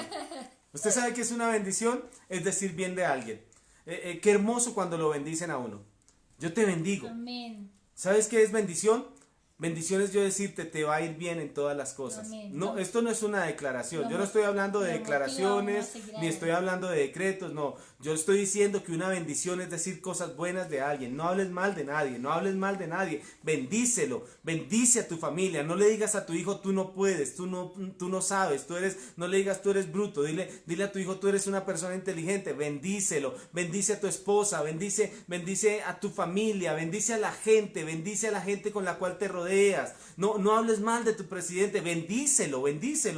¿Usted sabe qué es una bendición? Es decir bien de alguien. Qué hermoso cuando lo bendicen a uno. Yo te bendigo. Amén. ¿Sabes qué es bendición? Bendición es yo decirte, te va a ir bien en todas las cosas. Amén. No, esto no es una declaración. Yo no estoy hablando de declaraciones, ni estoy hablando de decretos, no. Yo estoy diciendo que una bendición es decir cosas buenas de alguien. No hables mal de nadie, no hables mal de nadie. Bendícelo, bendice a tu familia. No le digas a tu hijo, tú no puedes, tú no sabes, no le digas, tú eres bruto. Dile a tu hijo, tú eres una persona inteligente. Bendícelo, bendice a tu esposa, bendice a tu familia, bendice a la gente con la cual te rodeas. No hables mal de tu presidente, bendícelo,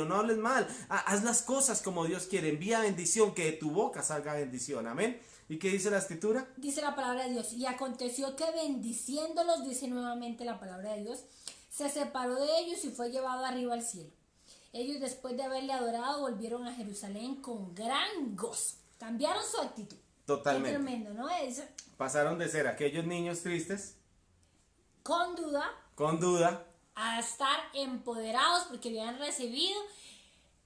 no hables mal. Haz las cosas como Dios quiere, envía bendición, que de tu boca salga bendición. Amén. ¿Y qué dice la Escritura? Dice la palabra de Dios, y aconteció que bendiciéndolos, dice nuevamente la palabra de Dios, se separó de ellos y fue llevado arriba al cielo. Ellos, después de haberle adorado, volvieron a Jerusalén con gran gozo. Cambiaron su actitud. Totalmente. Qué tremendo, ¿no? Pasaron de ser aquellos niños tristes, con duda, a estar empoderados porque habían recibido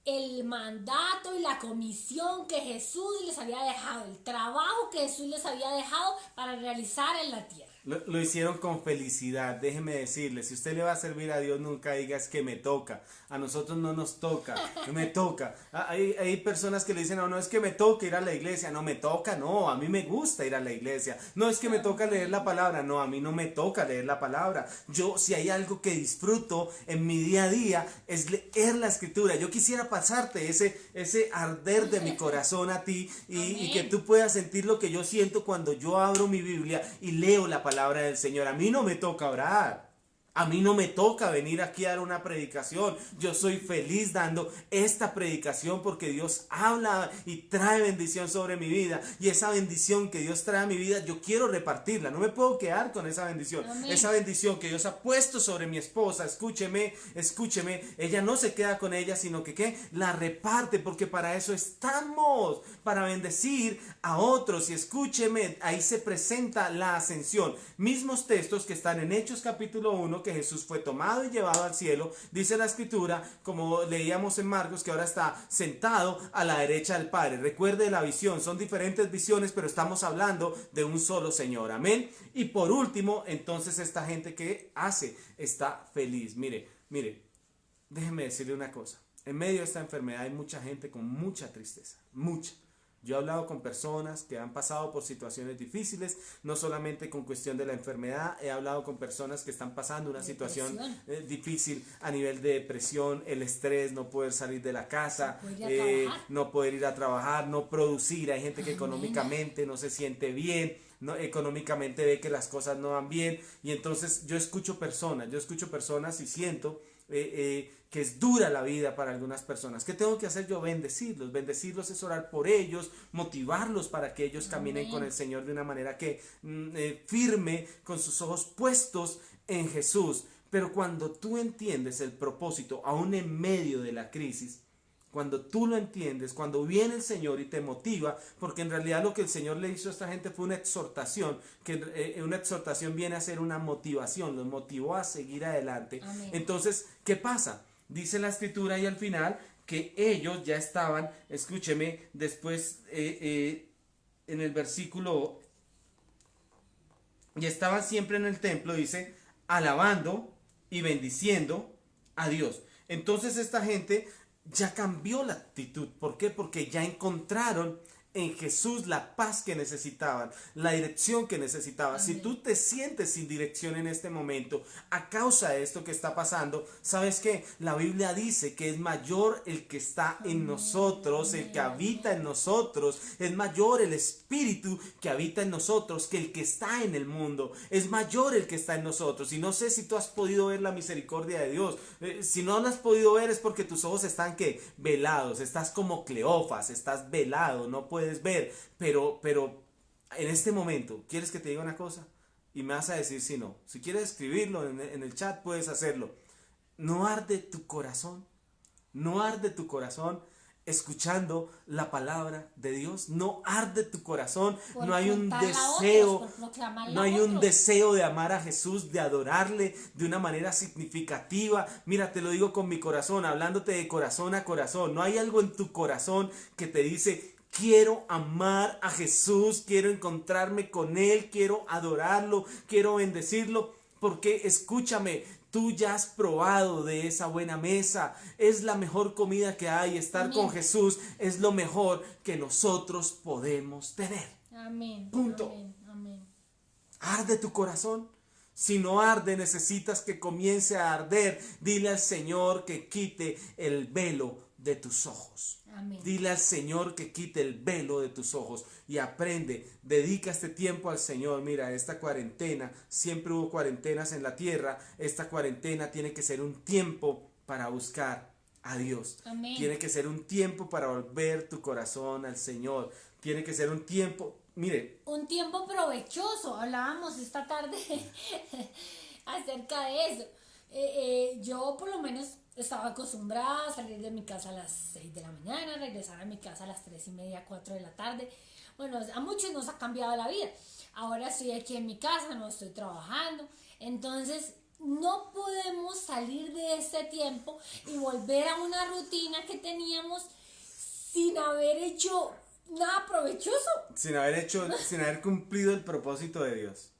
el mandato y la comisión que Jesús les había dejado, el trabajo que Jesús les había dejado para realizar en la tierra. Lo hicieron con felicidad. Déjeme decirle, si usted le va a servir a Dios, nunca diga es que me toca. A nosotros no nos toca, me toca. Hay personas que le dicen, no, no es que me toca ir a la iglesia. No, me toca, no, a mí me gusta ir a la iglesia. No es que me toca leer la palabra. No, a mí no me toca leer la palabra. Yo, si hay algo que disfruto en mi día a día, es leer la escritura. Yo quisiera pasarte ese arder de mi corazón a ti y que tú puedas sentir lo que yo siento cuando yo abro mi Biblia y leo la palabra del Señor. A mí no me toca orar. A mí no me toca venir aquí a dar una predicación. Yo soy feliz dando esta predicación porque Dios habla y trae bendición sobre mi vida. Y esa bendición que Dios trae a mi vida, yo quiero repartirla. No me puedo quedar con esa bendición. Amén. Esa bendición que Dios ha puesto sobre mi esposa. Escúcheme, escúcheme. Ella no se queda con ella, sino que ¿qué? La reparte, porque para eso estamos. Para bendecir a otros. Y escúcheme, ahí se presenta la ascensión. Mismos textos que están en Hechos capítulo 1, que Jesús fue tomado y llevado al cielo, dice la escritura, como leíamos en Marcos, que ahora está sentado a la derecha del Padre. Recuerde la visión, son diferentes visiones, pero estamos hablando de un solo Señor, amén. Y por último, entonces esta gente que hace, está feliz. Mire, déjeme decirle una cosa, en medio de esta enfermedad hay mucha gente con mucha tristeza, mucha. Yo he hablado con personas que han pasado por situaciones difíciles, no solamente con cuestión de la enfermedad, he hablado con personas que están pasando una situación difícil a nivel de depresión, el estrés, no poder salir de la casa, no poder ir a trabajar, no producir. Hay gente que económicamente no se siente bien, no, económicamente ve que las cosas no van bien, y entonces yo escucho personas y siento que es dura la vida para algunas personas. ¿Qué tengo que hacer yo? Bendecirlos. Bendecirlos es orar por ellos, motivarlos para que ellos caminen con el Señor de una manera que firme, con sus ojos puestos en Jesús. Pero cuando tú entiendes el propósito, aún en medio de la crisis, cuando tú lo entiendes, cuando viene el Señor y te motiva, porque en realidad lo que el Señor le hizo a esta gente fue una exhortación, que una exhortación viene a ser una motivación, los motivó a seguir adelante. Amén. Entonces, ¿qué pasa? Dice la escritura y al final que ellos ya estaban, escúcheme, después en el versículo, ya estaban siempre en el templo, dice, alabando y bendiciendo a Dios. Entonces esta gente ya cambió la actitud. ¿Por qué? Porque ya encontraron en Jesús la paz que necesitaban, la dirección que necesitaban. Si tú te sientes sin dirección en este momento a causa de esto que está pasando, ¿sabes qué? La Biblia dice que es mayor el que está en nosotros, el que habita en nosotros, es mayor el Espíritu que habita en nosotros que el que está en el mundo, es mayor el que está en nosotros. Y no sé si tú has podido ver la misericordia de Dios. Si no lo has podido ver es porque tus ojos están ¿qué? Velados, estás como Cleofas, estás velado, no puedes ver, pero en este momento, ¿quieres que te diga una cosa? Y me vas a decir si no. Si quieres escribirlo en el chat, puedes hacerlo. No arde tu corazón, no arde tu corazón escuchando la palabra de Dios, no arde tu corazón, no hay un deseo, no hay un deseo de amar a Jesús, de adorarle de una manera significativa. Mira, te lo digo con mi corazón, hablándote de corazón a corazón. No hay algo en tu corazón que te dice: quiero amar a Jesús, quiero encontrarme con Él, quiero adorarlo, quiero bendecirlo, porque escúchame, tú ya has probado de esa buena mesa, es la mejor comida que hay, estar Amén. Con Jesús es lo mejor que nosotros podemos tener. Amén. Punto. Amén. Amén. ¿Arde tu corazón? Si no arde, necesitas que comience a arder. Dile al Señor que quite el velo de tus ojos. Amén. Dile al Señor que quite el velo de tus ojos y aprende, dedica este tiempo al Señor. Mira, esta cuarentena, siempre hubo cuarentenas en la tierra, esta cuarentena tiene que ser un tiempo para buscar a Dios. Amén. Tiene que ser un tiempo para volver tu corazón al Señor. Tiene que ser un tiempo, mire, un tiempo provechoso. Hablábamos esta tarde acerca de eso. Yo por lo menos estaba acostumbrada a salir de mi casa a las 6 de la mañana, regresar a mi casa a las 3:30, 4 de la tarde. Bueno, a muchos nos ha cambiado la vida. Ahora estoy aquí en mi casa, no estoy trabajando. Entonces, no podemos salir de este tiempo y volver a una rutina que teníamos sin haber hecho nada provechoso. Sin haber cumplido el propósito de Dios.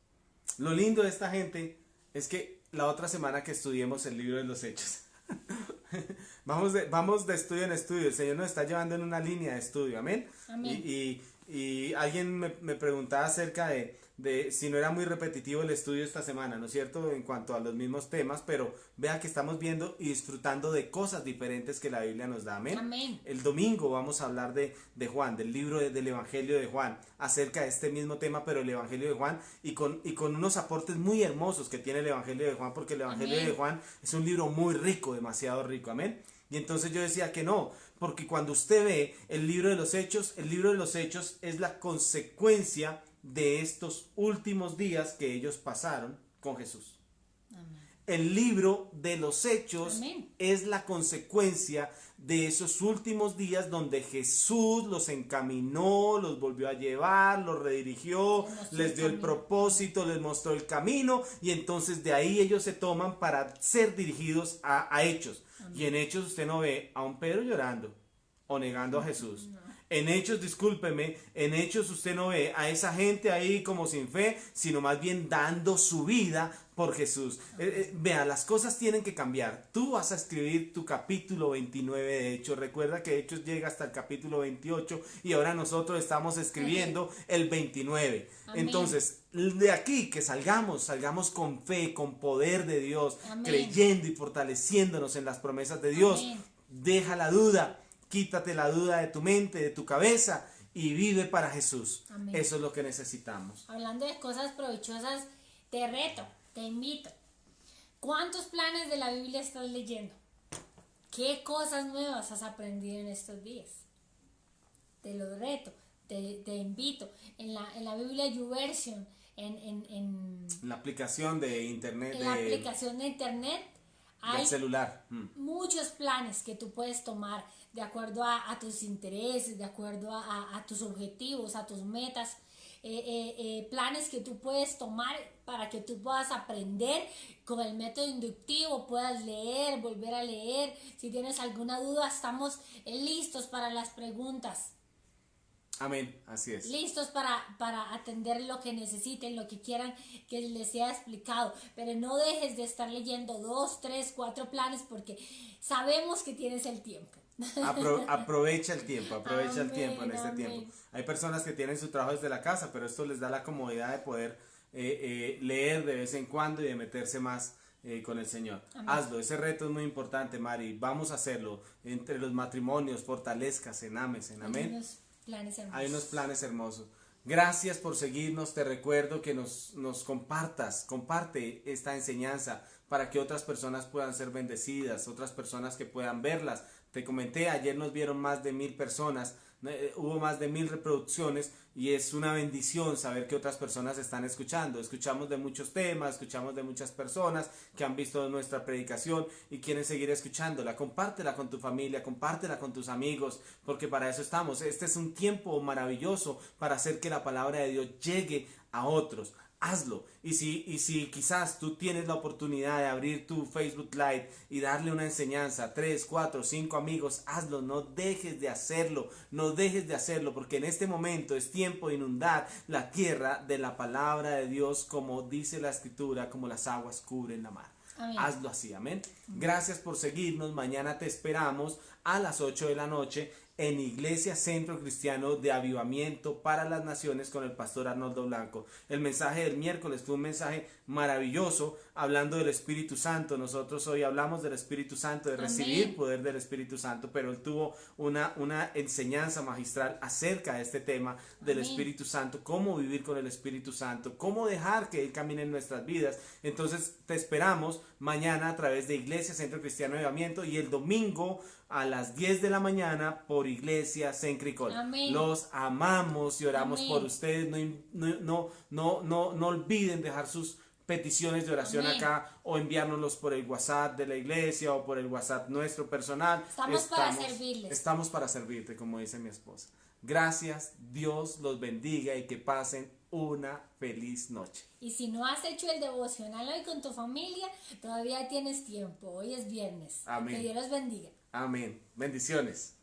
Lo lindo de esta gente es que la otra semana que estudiemos el libro de los Hechos, vamos de estudio en estudio, el Señor nos está llevando en una línea de estudio, amén. Amén. Y alguien me preguntaba acerca de si no era muy repetitivo el estudio esta semana, ¿no es cierto? En cuanto a los mismos temas, pero vea que estamos viendo y disfrutando de cosas diferentes que la Biblia nos da, amén. Amén. El domingo vamos a hablar de Juan, del libro del Evangelio de Juan, acerca de este mismo tema, pero el Evangelio de Juan, y con unos aportes muy hermosos que tiene el Evangelio de Juan, porque el Evangelio Amén. de Juan es un libro muy rico, demasiado rico, amén. Y entonces yo decía que no, porque cuando usted ve el libro de los Hechos es la consecuencia de estos últimos días que ellos pasaron con Jesús. Amén. El libro de los Hechos Amén. es la consecuencia de esos últimos días donde Jesús los encaminó, los volvió a llevar, los redirigió, les dio el propósito, les mostró el camino, y entonces de ahí ellos se toman para ser dirigidos a Hechos. Amén. Y en Hechos usted no ve a un Pedro llorando o negando a Jesús. No. En Hechos, discúlpeme, en Hechos usted no ve a esa gente ahí como sin fe, sino más bien dando su vida por Jesús. Vea, las cosas tienen que cambiar. Tú vas a escribir tu capítulo 29 de Hechos. Recuerda que Hechos llega hasta el capítulo 28 y ahora nosotros estamos escribiendo el 29. Amén. Entonces, de aquí que salgamos con fe, con poder de Dios, amén, creyendo y fortaleciéndonos en las promesas de Dios. Amén. Deja la duda. Quítate la duda de tu mente, de tu cabeza, y vive para Jesús. Amén. Eso es lo que necesitamos. Hablando de cosas provechosas, te reto, te invito. ¿Cuántos planes de la Biblia estás leyendo? ¿Qué cosas nuevas has aprendido en estos días? Te lo reto, te invito. En la Biblia YouVersion, en la aplicación de internet. En la aplicación de internet hay del celular. Muchos planes que tú puedes tomar de acuerdo a tus intereses, de acuerdo a tus objetivos, a tus metas, planes que tú puedes tomar para que tú puedas aprender con el método inductivo, puedas leer, volver a leer. Si tienes alguna duda, estamos listos para las preguntas. Amén, así es. Listos para atender lo que necesiten, lo que quieran que les sea explicado. Pero no dejes de estar leyendo 2, 3, 4 planes porque sabemos que tienes el tiempo. Aprovecha el tiempo, amén, el tiempo en este amén. tiempo. Hay personas que tienen su trabajo desde la casa, pero esto les da la comodidad de poder leer de vez en cuando y de meterse más con el Señor. Amén. Hazlo, ese reto es muy importante, Mari. Vamos a hacerlo. Entre los matrimonios, fortalezcas, ames, amén. Hay unos planes hermosos. Gracias por seguirnos. Te recuerdo que nos comparte esta enseñanza para que otras personas puedan ser bendecidas, otras personas que puedan verlas. Te comenté, ayer nos vieron más de 1000 personas, hubo más de 1000 reproducciones y es una bendición saber que otras personas están escuchando. Escuchamos de muchos temas, escuchamos de muchas personas que han visto nuestra predicación y quieren seguir escuchándola. Compártela con tu familia, compártela con tus amigos, porque para eso estamos. Este es un tiempo maravilloso para hacer que la palabra de Dios llegue a otros. Hazlo. Y si quizás tú tienes la oportunidad de abrir tu Facebook Live y darle una enseñanza a 3, 4, 5 amigos, hazlo. No dejes de hacerlo, porque en este momento es tiempo de inundar la tierra de la palabra de Dios, como dice la Escritura, como las aguas cubren la mar. Amén. Hazlo así, amén. Gracias por seguirnos. Mañana te esperamos a las 8 de la noche en Iglesia Centro Cristiano de Avivamiento para las Naciones con el pastor Arnoldo Blanco. El mensaje del miércoles fue un mensaje maravilloso hablando del Espíritu Santo. Nosotros hoy hablamos del Espíritu Santo, de recibir Amén. Poder del Espíritu Santo, pero él tuvo una enseñanza magistral acerca de este tema del Amén. Espíritu Santo, cómo vivir con el Espíritu Santo, cómo dejar que él camine en nuestras vidas. Entonces te esperamos mañana a través de Iglesia Centro Cristiano de Avivamiento y el domingo a las 10 de la mañana por Iglesia Centricol. Los amamos y oramos Amén. Por ustedes. No olviden dejar sus peticiones de oración Amén. acá o enviárnoslos por el WhatsApp de la iglesia o por el WhatsApp nuestro personal. Estamos para servirles. Estamos para servirte, como dice mi esposa. Gracias, Dios los bendiga y que pasen una feliz noche. Y si no has hecho el devocional hoy con tu familia, todavía tienes tiempo. Hoy es viernes. Amén. Que Dios los bendiga. Amén. Bendiciones.